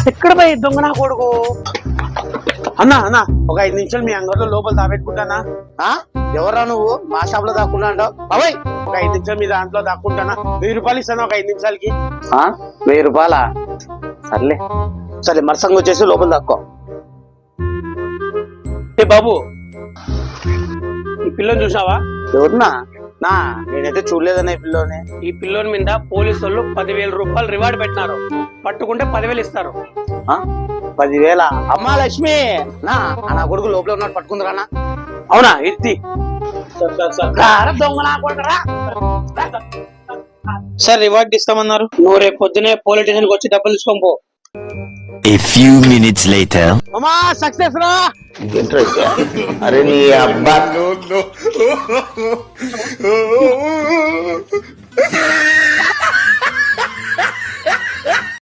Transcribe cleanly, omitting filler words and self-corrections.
ఎక్కడ పోయి దొంగ నా కొడుకు? అన్నా అన్నా ఒక 5 నిమిషాలు మీ అంగడిలో లోపల దాపెట్టుకుంటానా? ఎవరా నువ్వు మా షాప్ లో దాక్కుండా అంటావు? బాబాయ్ ఒక 5 నిమిషాలు మీ దాంట్లో దాక్కుంటానా? 1000 రూపాయలు ఇస్తాను ఒక 5 నిమిషాలకి. 1000 రూపాయలా? సర్లే సరే మరసంగా వచ్చేసి లోపల దాక్కో. ఏ బాబు, ఈ పిల్లని చూసావా? ఎవరున్నా? నేనైతే చూడలేదన్నా ఈ పిల్లోని. ఈ పిల్లోని మీద పోలీసు వాళ్ళు 10,000 రూపాయలు రివార్డ్ పెట్టినారు. పట్టుకుంటే 10,000 ఇస్తారు. 10,000? అమ్మా లక్ష్మి, నా కొడుకు లోపల ఉన్నాడు, పట్టుకుందిరానా? అవునా? ఎత్తి దొంగ నా కొడుకురా. సార్ రివార్డ్ ఇస్తామన్నారు. నువ్వు రేపు పొద్దునే పోలీస్ స్టేషన్ వచ్చి డబ్బులు తీసుకొని పో. A few minutes later. అమ్మా సక్సెస్ రా. అరే నీ అబ్బా No.